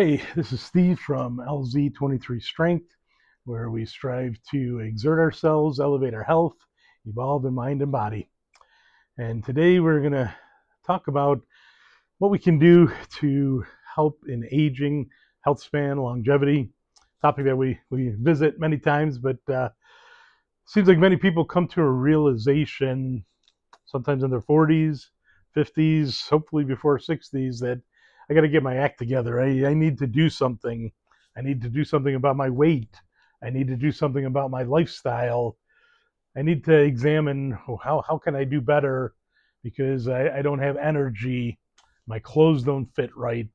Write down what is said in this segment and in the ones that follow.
Hey, this is Steve from LZ23 Strength, where we strive to exert ourselves, elevate our health, evolve in mind and body. And today we're going to talk about what we can do to help in aging, health span, longevity. Topic that we visit many times, but seems like many people come to a realization sometimes in their 40s, 50s, hopefully before 60s, that I got to get my act together. I need to do something. I need to do something about my weight. I need to do something about my lifestyle. I need to examine how can I do better because I don't have energy. My clothes don't fit right.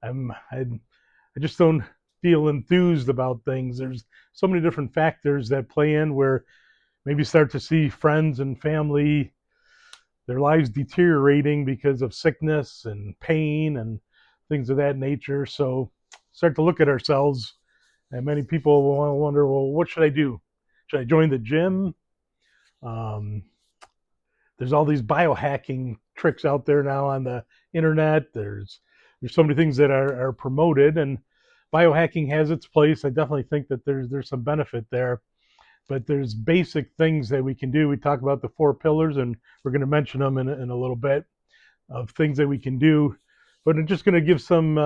I just don't feel enthused about things. There's so many different factors that play in where maybe start to see friends and family, their lives deteriorating because of sickness and pain and things of that nature. So start to look at ourselves, and many people will wonder, well, what should I do? Should I join the gym? Um, there's all these biohacking tricks out there now on the internet. There's so many things that are promoted, and biohacking has its place. I definitely think that there's some benefit there, but there's basic things that we can do. We talk about the four pillars, and we're going to mention them in a little bit of things that we can do. But I'm just going to give some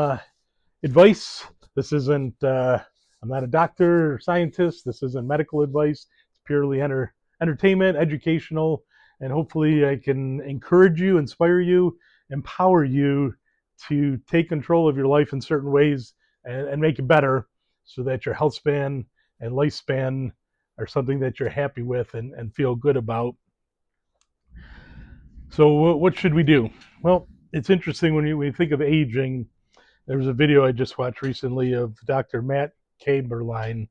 advice. This isn't, I'm not a doctor or scientist. This isn't medical advice. It's purely entertainment, educational, and hopefully I can encourage you, inspire you, empower you to take control of your life in certain ways and make it better so that your health span and lifespan are something that you're happy with and feel good about. So what should we do? Well, it's interesting when you think of aging. There was a video I just watched recently of Dr. Matt Kaberlein,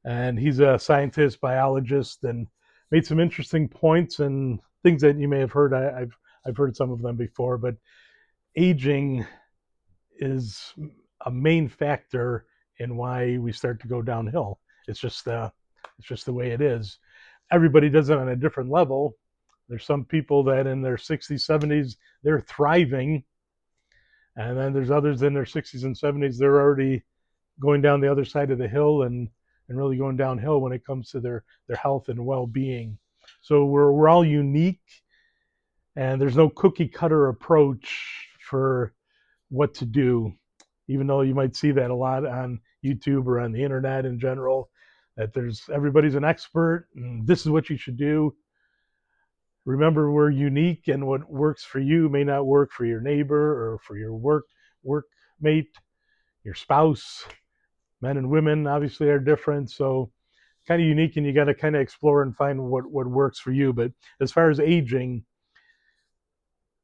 and he's a scientist, biologist, and made some interesting points and things that you may have heard. I've heard some of them before, but aging is a main factor in why we start to go downhill. It's just the way it is. Everybody does it on a different level. There's some people that in their 60s, 70s, they're thriving. And then there's others in their 60s and 70s, they're already going down the other side of the hill and really going downhill when it comes to their health and well-being. So we're all unique, and there's no cookie cutter approach for what to do, even though you might see that a lot on YouTube or on the internet in general, that there's everybody's an expert and this is what you should do. Remember, we're unique, and what works for you may not work for your neighbor or for your workmate, your spouse. Men and women obviously are different, so kind of unique, and you got to kind of explore and find what works for you. But as far as aging,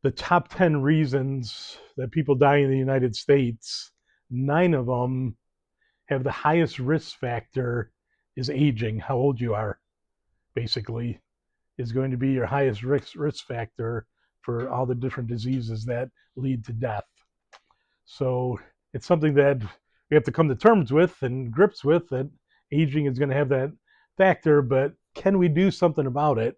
the top 10 reasons that people die in the United States, 9 of them have the highest risk factor is aging. How old you are, basically, is going to be your highest risk factor for all the different diseases that lead to death. So it's something that we have to come to terms with and grips with, that aging is going to have that factor, but can we do something about it?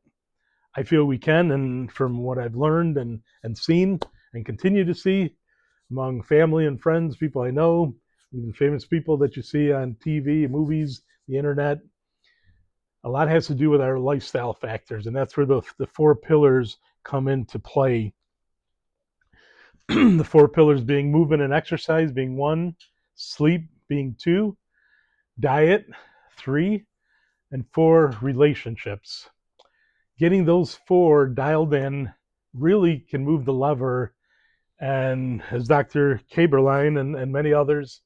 I feel we can, and from what I've learned and seen and continue to see among family and friends, people I know, even famous people that you see on TV, movies, the internet, a lot has to do with our lifestyle factors, and that's where the four pillars come into play. The four pillars being movement and exercise being 1, sleep being 2, diet 3, and 4, relationships. Getting those 4 dialed in really can move the lever, and as Dr. Kaberlein and many others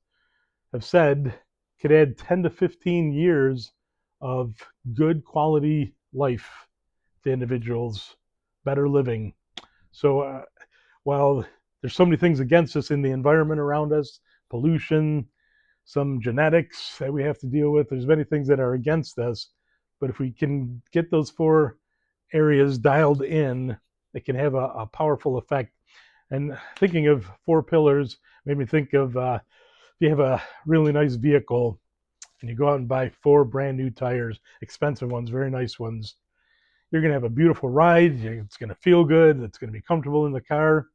have said, could add 10 to 15 years of good quality life to individuals, better living. So while there's so many things against us in the environment around us, pollution, some genetics that we have to deal with, there's many things that are against us. But if we can get those 4 areas dialed in, it can have a powerful effect. And thinking of 4 pillars made me think of if you have a really nice vehicle and you go out and buy 4 brand new tires, expensive ones, very nice ones, you're going to have a beautiful ride. It's going to feel good. It's going to be comfortable in the car,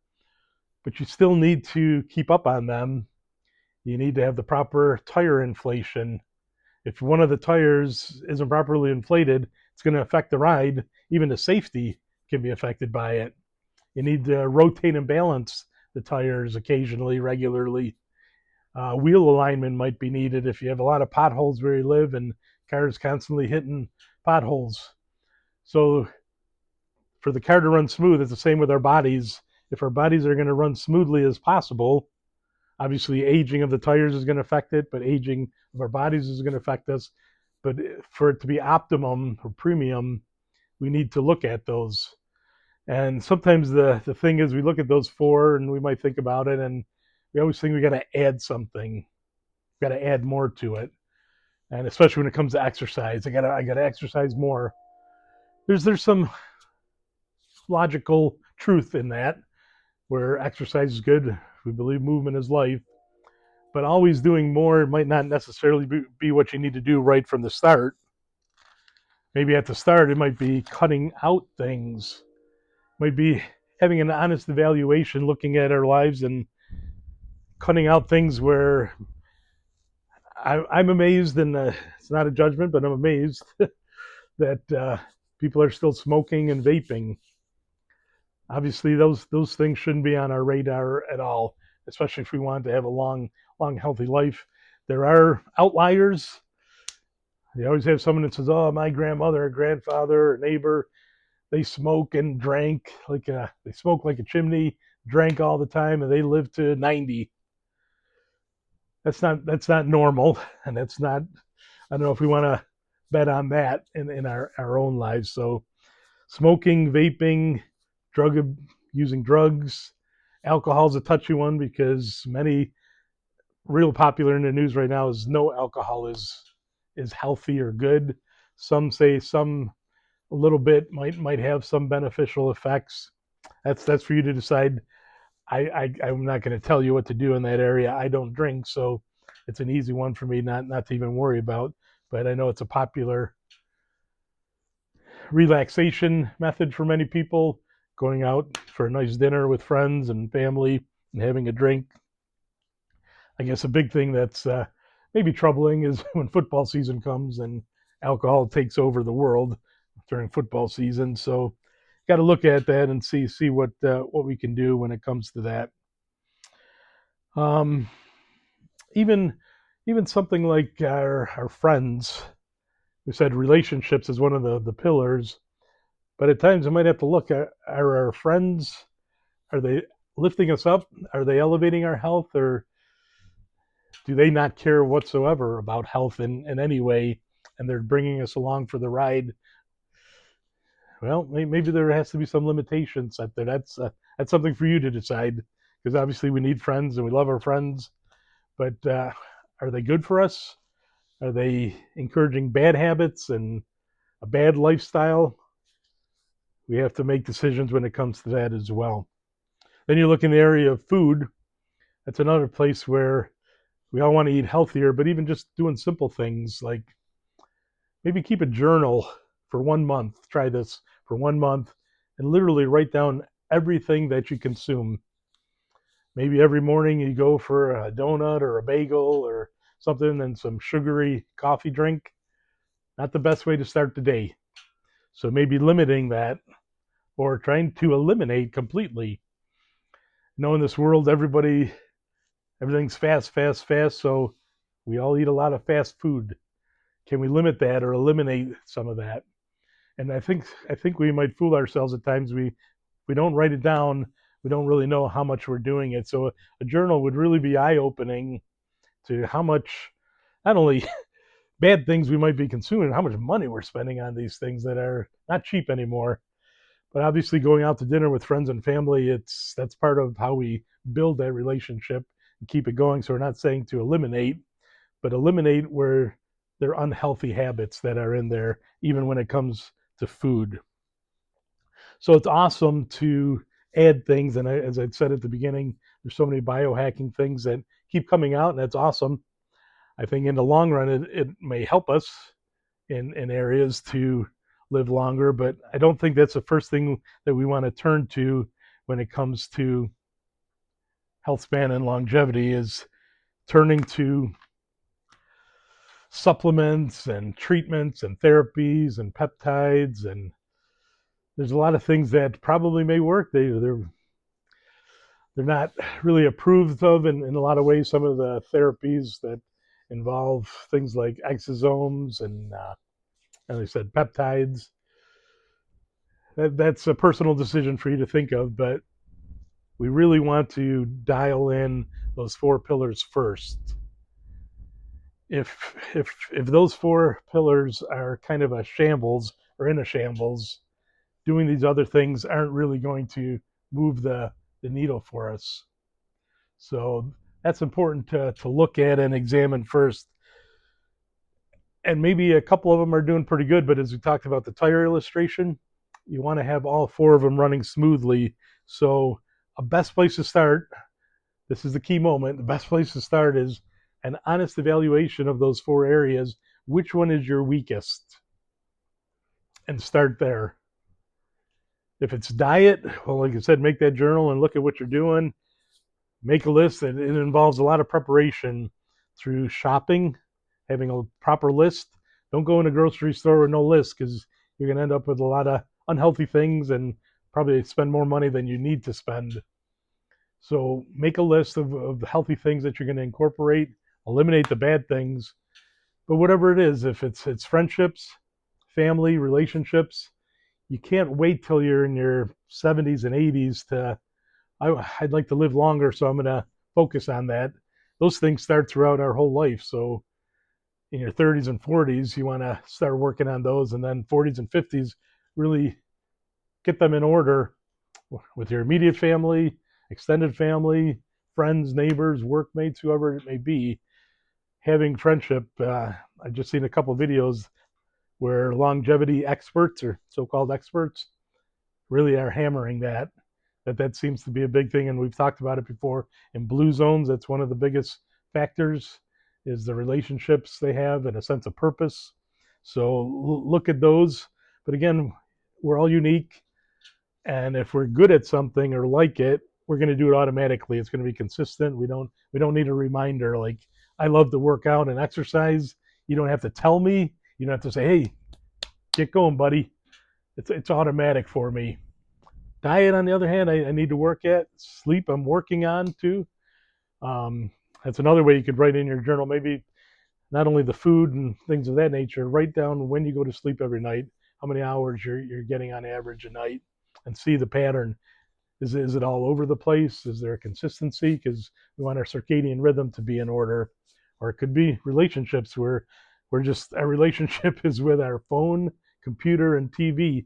but you still need to keep up on them. You need to have the proper tire inflation. If one of the tires isn't properly inflated, it's going to affect the ride. Even the safety can be affected by it. You need to rotate and balance the tires occasionally, regularly. Wheel alignment might be needed if you have a lot of potholes where you live and cars constantly hitting potholes. So for the car to run smooth, it's the same with our bodies. If our bodies are going to run smoothly as possible, obviously aging of the tires is going to affect it, but aging of our bodies is going to affect us. But for it to be optimum or premium, we need to look at those. And sometimes the thing is we look at those four and we might think about it, and we always think we got to add something. We got to add more to it. And especially when it comes to exercise, I gotta exercise more. There's some logical truth in that, where exercise is good. We believe movement is life, but always doing more might not necessarily be what you need to do right from the start. Maybe at the start, it might be cutting out things, might be having an honest evaluation, looking at our lives and cutting out things where I'm amazed, and it's not a judgment, but I'm amazed that people are still smoking and vaping. Obviously, those things shouldn't be on our radar at all, especially if we want to have a long, healthy life. There are outliers. You always have someone that says, "Oh, my grandmother, or grandfather, or neighbor, they smoke and drank they smoke like a chimney, drank all the time, and they lived to 90." That's not normal, and that's not. I don't know if we want to bet on that in our own lives. So smoking, vaping, drug using drugs, alcohol is a touchy one because many real popular in the news right now is no alcohol is healthy or good. Some say some a little bit might have some beneficial effects. That's for you to decide. I'm not going to tell you what to do in that area. I don't drink, so it's an easy one for me not to even worry about. But I know it's a popular relaxation method for many people, going out for a nice dinner with friends and family and having a drink. I guess a big thing that's maybe troubling is when football season comes and alcohol takes over the world during football season. So got to look at that and see what we can do when it comes to that. Um, even even something like our friends. We said relationships is one of the pillars, but at times I might have to look at, are our friends, are they lifting us up? Are they elevating our health, or do they not care whatsoever about health in any way, and they're bringing us along for the ride? Well, maybe there has to be some limitations out there. That's something for you to decide, because obviously we need friends and we love our friends, but are they good for us? Are they encouraging bad habits and a bad lifestyle? We have to make decisions when it comes to that as well. Then you look in the area of food. That's another place where we all want to eat healthier, but even just doing simple things like maybe keep a journal for 1 month. Try this for 1 month and literally write down everything that you consume. Maybe every morning you go for a donut or a bagel or something and some sugary coffee drink. Not the best way to start the day. So maybe limiting that or trying to eliminate completely. In this world, everything's fast, fast, fast. So we all eat a lot of fast food. Can we limit that or eliminate some of that? And I think we might fool ourselves at times. We don't write it down. We don't really know how much we're doing it. So a journal would really be eye opening to how much not only bad things we might be consuming, how much money we're spending on these things that are not cheap anymore. But obviously, going out to dinner with friends and family, that's part of how we build that relationship and keep it going. So we're not saying to eliminate, but eliminate where there are unhealthy habits that are in there, even when it comes to food. So it's awesome to add things, and as I said at the beginning, there's so many biohacking things that keep coming out, and that's awesome. I think in the long run, it may help us in areas to live longer, but I don't think that's the first thing that we want to turn to when it comes to health span and longevity is turning to supplements and treatments and therapies and peptides, and there's a lot of things that probably may work. They're not really approved of in a lot of ways. Some of the therapies that involve things like exosomes and, as I said, peptides. That's a personal decision for you to think of, but we really want to dial in those four pillars first. If those four pillars are kind of a shambles or in a shambles, doing these other things aren't really going to move the needle for us. So that's important to look at and examine first. And maybe a couple of them are doing pretty good, but as we talked about the tire illustration, you want to have all four of them running smoothly. So a best place to start, this is the key moment, the best place to start is an honest evaluation of those four areas. Which one is your weakest? And start there. If it's diet, well, like I said, make that journal and look at what you're doing. Make a list. It involves a lot of preparation through shopping, having a proper list. Don't go in a grocery store with no list, because you're going to end up with a lot of unhealthy things and probably spend more money than you need to spend. So make a list of healthy things that you're going to incorporate, eliminate the bad things. But whatever it is, if it's friendships, family, relationships, you can't wait till you're in your 70s and 80s to, I'd like to live longer, so I'm going to focus on that. Those things start throughout our whole life. So in your 30s and 40s, you want to start working on those, and then 40s and 50s, really get them in order with your immediate family, extended family, friends, neighbors, workmates, whoever it may be. Having friendship, I've just seen a couple of videos where longevity experts, or so-called experts, really are hammering that seems to be a big thing. And we've talked about it before. In blue zones, that's one of the biggest factors, is the relationships they have and a sense of purpose. So look at those. But again, we're all unique. And if we're good at something or like it, we're going to do it automatically. It's going to be consistent. We don't need a reminder. Like, I love to work out and exercise. You don't have to tell me. You don't have to say, hey, get going, buddy. It's automatic for me. Diet, on the other hand, I need to work at. Sleep, I'm working on too. That's another way you could write in your journal. Maybe not only the food and things of that nature, write down when you go to sleep every night, how many hours you're getting on average a night, and see the pattern. Is it all over the place? Is there a consistency? Because we want our circadian rhythm to be in order. Or it could be relationships where our relationship is with our phone, computer, and TV.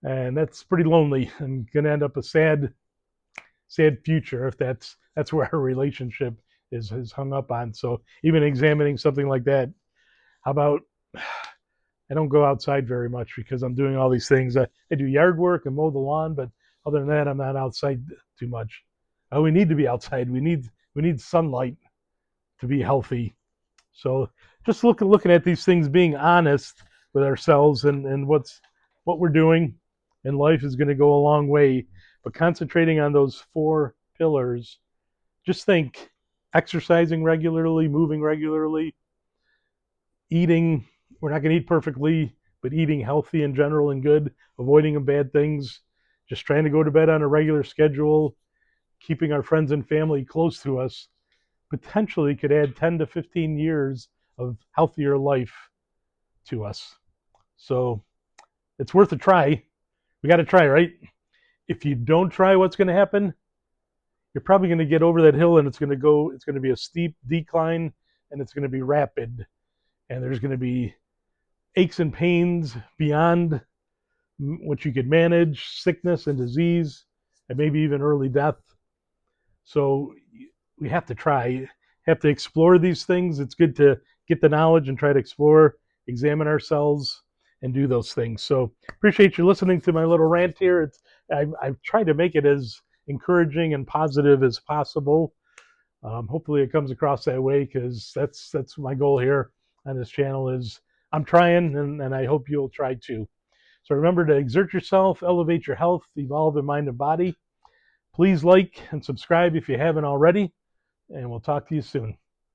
And that's pretty lonely and going to end up a sad future if that's where our relationship is hung up on. So even examining something like that, how about, I don't go outside very much because I'm doing all these things. I do yard work and mow the lawn, but other than that, I'm not outside too much. We need to be outside. We need sunlight to be healthy. So just looking at these things, being honest with ourselves and what we're doing in life is going to go a long way. But concentrating on those four pillars, just think exercising regularly, moving regularly, eating. We're not going to eat perfectly, but eating healthy in general and good, avoiding the bad things, just trying to go to bed on a regular schedule, keeping our friends and family close to us, potentially could add 10 to 15 years of healthier life to us. So it's worth a try. We got to try, right? If you don't try, what's going to happen? You're probably going to get over that hill, and it's going to be a steep decline, and it's going to be rapid. And there's going to be aches and pains beyond what you could manage, sickness and disease, and maybe even early death. So we have to try, have to explore these things. It's good to get the knowledge and try to explore, examine ourselves, and do those things. So appreciate you listening to my little rant here. I've tried to make it as encouraging and positive as possible. Hopefully it comes across that way, because that's my goal here on this channel. Is I'm trying, and I hope you'll try too. So remember to exert yourself, elevate your health, evolve in mind and body. Please like and subscribe if you haven't already. and we'll talk to you soon.